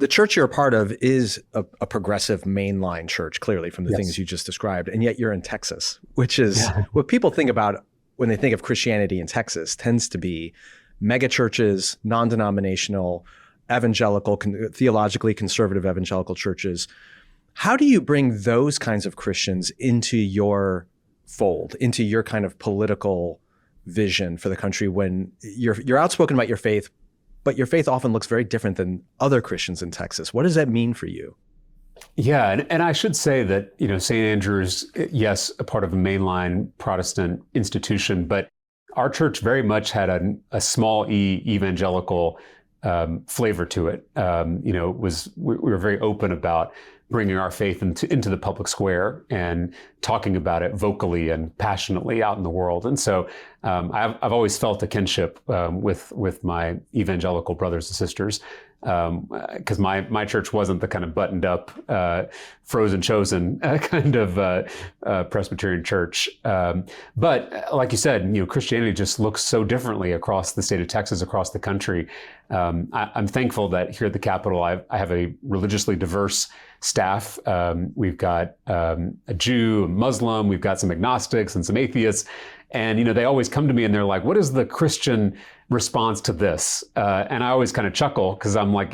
the church you're a part of is a progressive mainline church, clearly from the things Yes. you just described. And yet you're in Texas, which is Yeah. what people think about when they think of Christianity in Texas, tends to be mega churches, non-denominational, evangelical, theologically conservative evangelical churches. How do you bring those kinds of Christians into your fold, into your kind of political vision for the country when you're outspoken about your faith, but your faith often looks very different than other Christians in Texas? What does that mean for you? Yeah, and I should say that, St. Andrew's, yes, a part of a mainline Protestant institution, but our church very much had a small e evangelical flavor to it. We were very open about bringing our faith into the public square and talking about it vocally and passionately out in the world. And so I've always felt a kinship with my evangelical brothers and sisters, because my church wasn't the kind of buttoned up, frozen chosen kind of Presbyterian church. But like you said, Christianity just looks so differently across the state of Texas, across the country. I'm thankful that here at the Capitol, I have a religiously diverse staff. We've got a Jew, a Muslim, we've got some agnostics and some atheists. And, they always come to me and they're like, what is the Christian response to this? And I always kind of chuckle because I'm like,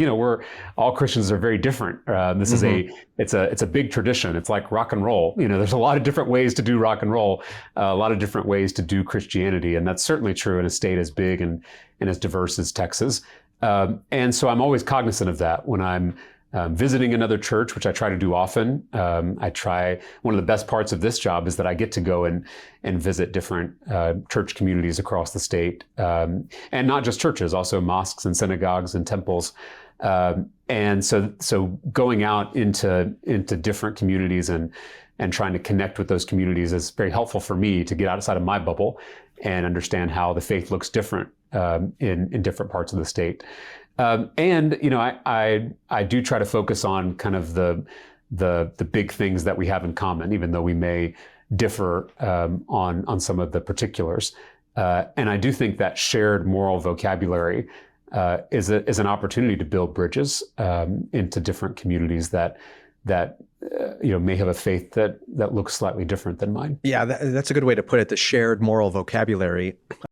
all Christians are very different. This is it's a big tradition. It's like rock and roll. There's a lot of different ways to do rock and roll, a lot of different ways to do Christianity. And that's certainly true in a state as big and as diverse as Texas. And so I'm always cognizant of that when I'm visiting another church, which I try to do often. One of the best parts of this job is that I get to go and visit different church communities across the state. And not just churches, also mosques and synagogues and temples. And so going out into different communities and trying to connect with those communities is very helpful for me to get outside of my bubble and understand how the faith looks different in different parts of the state. I do try to focus on kind of the big things that we have in common, even though we may differ on some of the particulars. And I do think that shared moral vocabulary is an opportunity to build bridges into different communities that may have a faith that looks slightly different than mine. Yeah, that's a good way to put it, the shared moral vocabulary.